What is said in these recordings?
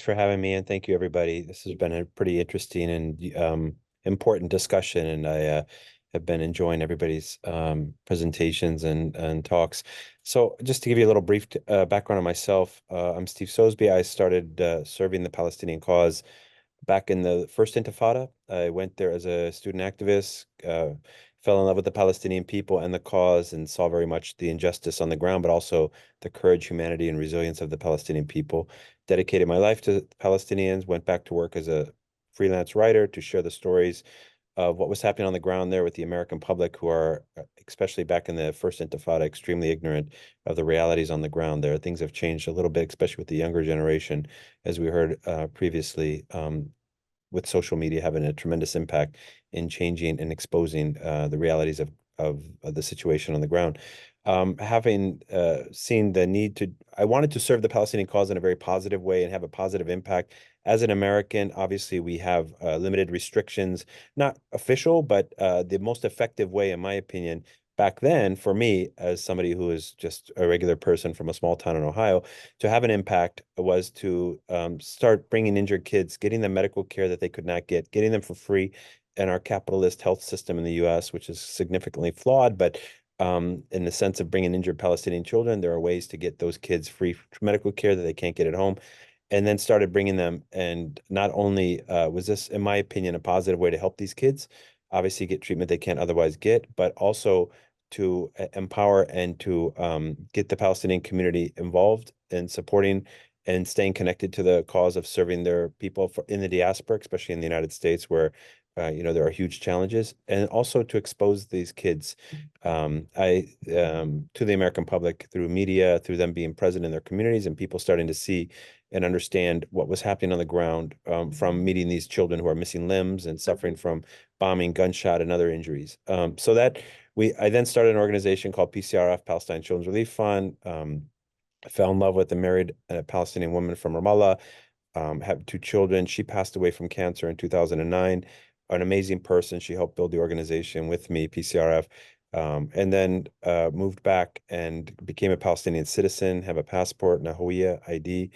for having me, and thank you, everybody. This has been a pretty interesting and important discussion, and I have been enjoying everybody's presentations and talks. So, just to give you a little brief background on myself, I'm Steve Sosebee. I started serving the Palestinian cause back in the first Intifada. I went there as a student activist, fell in love with the Palestinian people and the cause, and saw very much the injustice on the ground, but also the courage, humanity, and resilience of the Palestinian people. Dedicated my life to Palestinians, went back to work as a freelance writer to share the stories of what was happening on the ground there with the American public, who are, especially back in the first Intifada, extremely ignorant of the realities on the ground there. Things have changed a little bit, especially with the younger generation, as we heard previously, with social media having a tremendous impact in changing and exposing the realities of the situation on the ground. Having seen the need to, I wanted to serve the Palestinian cause in a very positive way and have a positive impact. As an American, obviously, we have limited restrictions, not official, but the most effective way, in my opinion, back then, for me, as somebody who is just a regular person from a small town in Ohio, to have an impact was to start bringing injured kids, getting them medical care that they could not get, getting them for free in our capitalist health system in the U.S., which is significantly flawed. But in the sense of bringing injured Palestinian children, there are ways to get those kids free medical care that they can't get at home, and then started bringing them. And not only was this, in my opinion, a positive way to help these kids, obviously get treatment they can't otherwise get, but also to empower and to get the Palestinian community involved in supporting and staying connected to the cause of serving their people in the diaspora, especially in the United States, where there are huge challenges, and also to expose these kids to the American public through media, through them being present in their communities and people starting to see and understand what was happening on the ground, from meeting these children who are missing limbs and suffering from bombing, gunshot, and other injuries. I then started an organization called PCRF, Palestine Children's Relief Fund. I fell in love with a married Palestinian woman from Ramallah, have two children. She passed away from cancer in 2009. An amazing person. She helped build the organization with me, PCRF, and then moved back and became a Palestinian citizen, have a passport and a Hawiyah ID,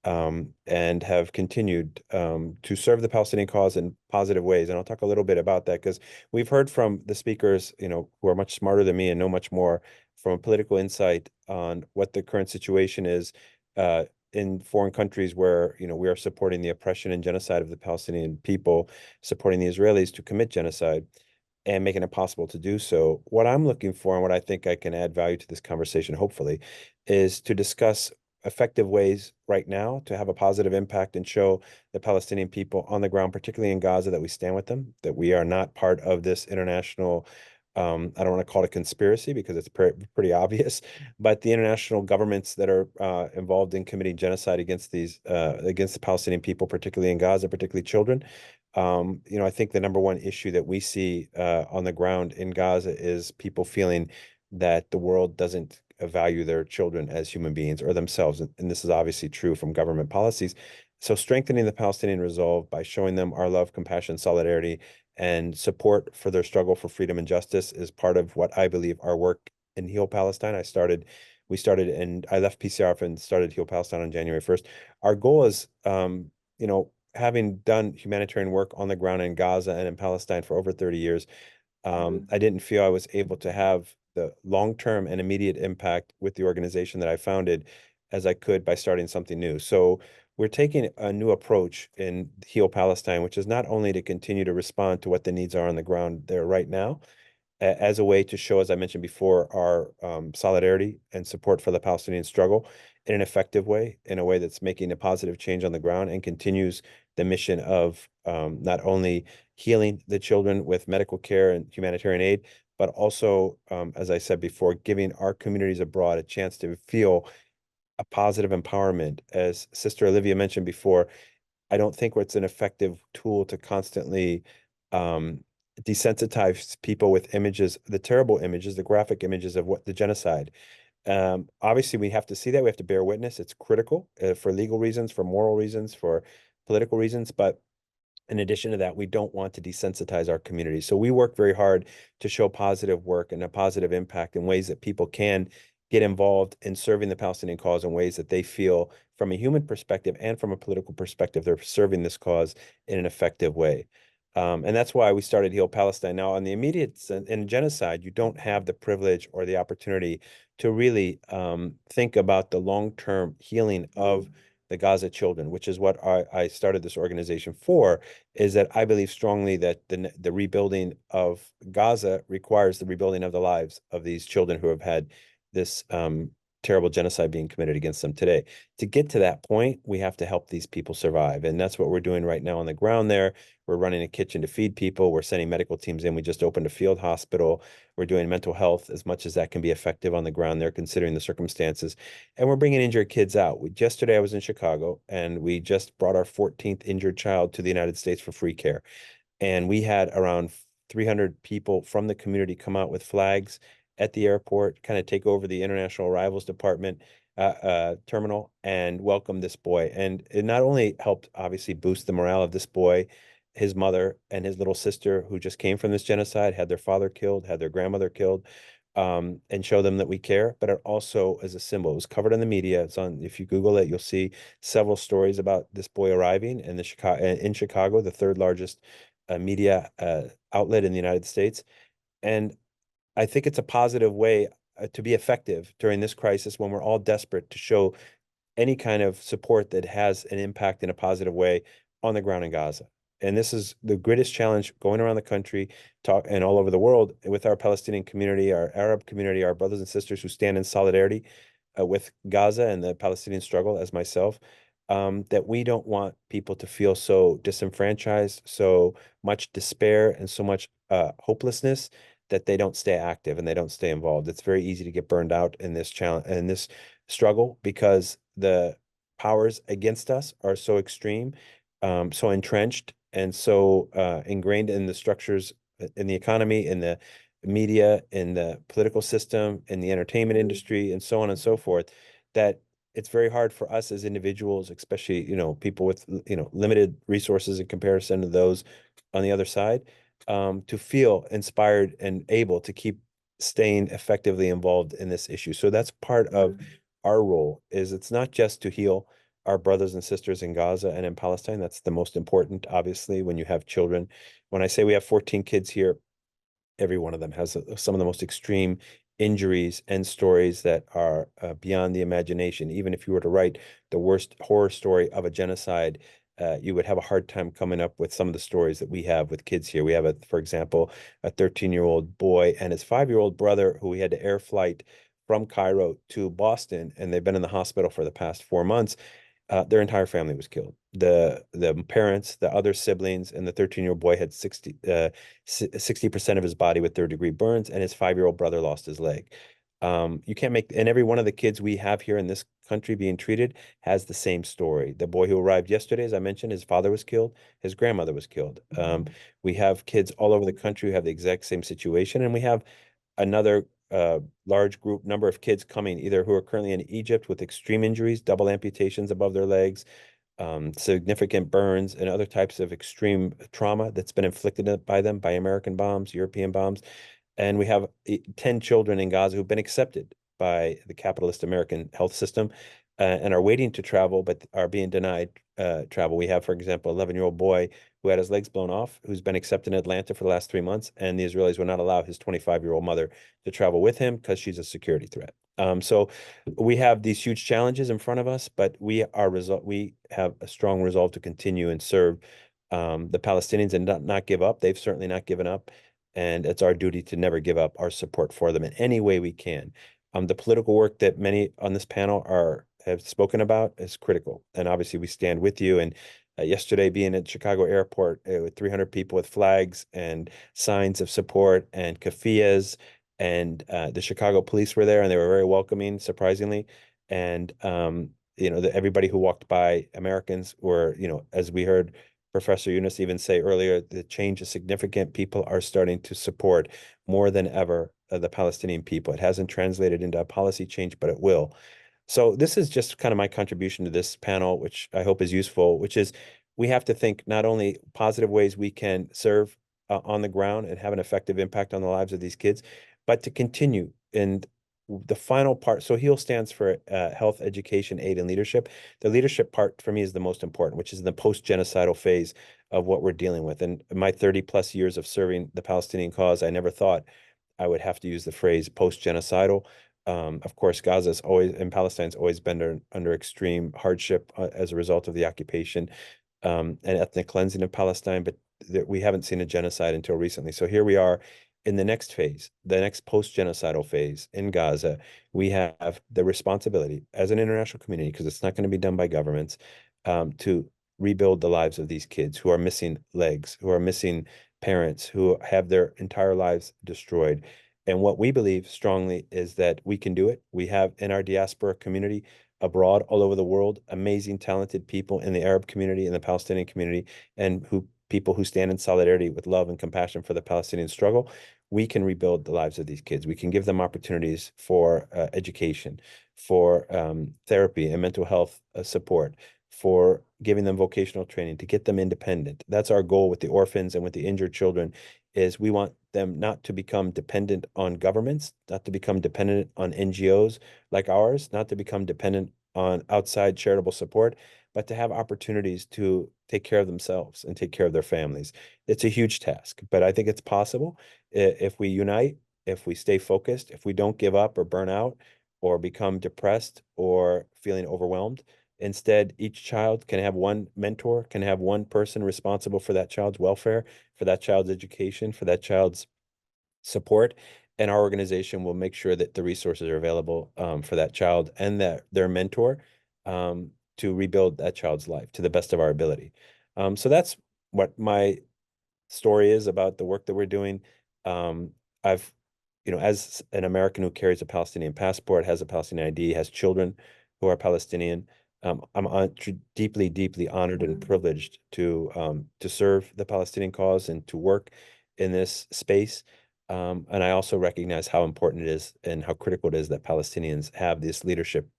and have continued to serve the Palestinian cause in positive ways. And I'll talk a little bit about that because we've heard from the speakers, who are much smarter than me and know much more from a political insight on what the current situation is in foreign countries where, we are supporting the oppression and genocide of the Palestinian people, supporting the Israelis to commit genocide and making it possible to do so. What I'm looking for and what I think I can add value to this conversation, hopefully, is to discuss effective ways right now to have a positive impact and show the Palestinian people on the ground, particularly in Gaza, that we stand with them, that we are not part of this international, I don't want to call it a conspiracy because it's pretty obvious, but the international governments that are involved in committing genocide against against the Palestinian people, particularly in Gaza, particularly children. I think the number one issue that we see on the ground in Gaza is people feeling that the world doesn't value their children as human beings or themselves. And this is obviously true from government policies. So strengthening the Palestinian resolve by showing them our love, compassion, solidarity, and support for their struggle for freedom and justice is part of what I believe our work in Heal Palestine. We started, and I left PCRF and started Heal Palestine on January 1st. Our goal is, having done humanitarian work on the ground in Gaza and in Palestine for over 30 years, I didn't feel I was able to have the long-term and immediate impact with the organization that I founded as I could by starting something new. So we're taking a new approach in Heal Palestine, which is not only to continue to respond to what the needs are on the ground there right now, as a way to show, as I mentioned before, our solidarity and support for the Palestinian struggle in an effective way, in a way that's making a positive change on the ground and continues the mission of not only healing the children with medical care and humanitarian aid, but also, as I said before, giving our communities abroad a chance to feel a positive empowerment. As Sister Olivia mentioned before, I don't think it's an effective tool to constantly desensitize people with images, the terrible images, the graphic images of what the genocide. Obviously, we have to see that. We have to bear witness. It's critical for legal reasons, for moral reasons, for political reasons. But in addition to that, we don't want to desensitize our community. So we work very hard to show positive work and a positive impact in ways that people can get involved in serving the Palestinian cause in ways that they feel, from a human perspective and from a political perspective, they're serving this cause in an effective way. And that's why we started Heal Palestine. Now, on the immediate in genocide, you don't have the privilege or the opportunity to really think about the long-term healing of the Gaza children, which is what I started this organization for, is that I believe strongly that the rebuilding of Gaza requires the rebuilding of the lives of these children who have had this terrible genocide being committed against them today. To get to that point, we have to help these people survive. And that's what we're doing right now on the ground there. We're running a kitchen to feed people. We're sending medical teams in. We just opened a field hospital. We're doing mental health as much as that can be effective on the ground there, considering the circumstances. And we're bringing injured kids out. Yesterday, I was in Chicago, and we just brought our 14th injured child to the United States for free care. And we had around 300 people from the community come out with flags at the airport, kind of take over the International Arrivals Department terminal and welcome this boy. And it not only helped obviously boost the morale of this boy, his mother and his little sister who just came from this genocide, had their father killed, had their grandmother killed, and show them that we care, but it also is a symbol. It was covered in the media. It's on, if you Google it, you'll see several stories about this boy arriving in Chicago, the third largest media outlet in the United States. And I think it's a positive way to be effective during this crisis when we're all desperate to show any kind of support that has an impact in a positive way on the ground in Gaza. And this is the greatest challenge going around the country, talk and all over the world with our Palestinian community, our Arab community, our brothers and sisters who stand in solidarity with Gaza and the Palestinian struggle, as myself, that we don't want people to feel so disenfranchised, so much despair, and so much hopelessness that they don't stay active and they don't stay involved. It's very easy to get burned out in this challenge, in this struggle, because the powers against us are so extreme, so entrenched, and so ingrained in the structures in the economy, in the media, in the political system, in the entertainment industry, and so on and so forth, that it's very hard for us as individuals, especially, people with, limited resources in comparison to those on the other side, to feel inspired and able to keep staying effectively involved in this issue. So that's part of our role. Is it's not just to heal our brothers and sisters in Gaza and in Palestine. That's the most important, obviously, when you have children. When I say we have 14 kids here, every one of them has some of the most extreme injuries and stories that are beyond the imagination. Even if you were to write the worst horror story of a genocide, you would have a hard time coming up with some of the stories that we have with kids here. We have, for example, a 13-year-old boy and his 5-year-old brother who we had to air flight from Cairo to Boston, and they've been in the hospital for the past 4 months. Their entire family was killed. The parents, the other siblings, and the 13-year-old boy had 60% of his body with third-degree burns, and his 5-year-old brother lost his leg. You can't make, and every one of the kids we have here in this country being treated has the same story. The boy who arrived yesterday, as I mentioned, his father was killed, his grandmother was killed. We have kids all over the country who have the exact same situation, and we have another large group number of kids coming, either who are currently in Egypt with extreme injuries, double amputations above their legs, significant burns, and other types of extreme trauma that's been inflicted by them by American bombs, European bombs. And we have 10 children in Gaza who've been accepted by the capitalist American health system and are waiting to travel, but are being denied travel. We have, for example, 11-year-old boy who had his legs blown off, who's been accepted in Atlanta for the last 3 months, and the Israelis will not allow his 25-year-old mother to travel with him because she's a security threat. So we have these huge challenges in front of us, but we have a strong resolve to continue and serve the Palestinians and not give up. They've certainly not given up, and it's our duty to never give up our support for them in any way we can. The political work that many on this panel have spoken about is critical, and obviously we stand with you. And yesterday, being at Chicago Airport with 300 people with flags and signs of support and keffiyehs, and the Chicago police were there, and they were very welcoming, surprisingly. And everybody who walked by, Americans were, as we heard Professor Yunus even say earlier, the change is significant. People are starting to support more than ever the Palestinian people. It hasn't translated into a policy change, but it will. So this is just kind of my contribution to this panel, which I hope is useful, which is we have to think not only positive ways we can serve on the ground and have an effective impact on the lives of these kids, but to continue and the final part, so HEAL stands for Health, Education, Aid, and Leadership. The leadership part for me is the most important, which is the post-genocidal phase of what we're dealing with. And my 30 plus years of serving the Palestinian cause, I never thought I would have to use the phrase post-genocidal. Of course, Gaza's always and Palestine's always been under extreme hardship as a result of the occupation and ethnic cleansing of Palestine, but we haven't seen a genocide until recently. So here we are in the next phase, the next post-genocidal phase in Gaza. We have the responsibility as an international community, because it's not going to be done by governments, to rebuild the lives of these kids who are missing legs, who are missing parents, who have their entire lives destroyed. And what we believe strongly is that we can do it. We have in our diaspora community abroad all over the world, amazing, talented people in the Arab community, in the Palestinian community, and people who stand in solidarity with love and compassion for the Palestinian struggle. We can rebuild the lives of these kids. We can give them opportunities for education, for therapy and mental health support, for giving them vocational training to get them independent. That's our goal with the orphans and with the injured children, is we want them not to become dependent on governments, not to become dependent on NGOs like ours, not to become dependent on outside charitable support, but to have opportunities to take care of themselves and take care of their families. It's a huge task, but I think it's possible if we unite, if we stay focused, if we don't give up or burn out or become depressed or feeling overwhelmed. Instead, each child can have one mentor, can have one person responsible for that child's welfare, for that child's education, for that child's support. And our organization will make sure that the resources are available for that child and that their mentor to rebuild that child's life to the best of our ability. So that's what my story is about the work that we're doing. Um, I've, as an American who carries a Palestinian passport, has a Palestinian ID, has children who are Palestinian, deeply, deeply honored and privileged to serve the Palestinian cause and to work in this space. And I also recognize how important it is and how critical it is that Palestinians have this leadership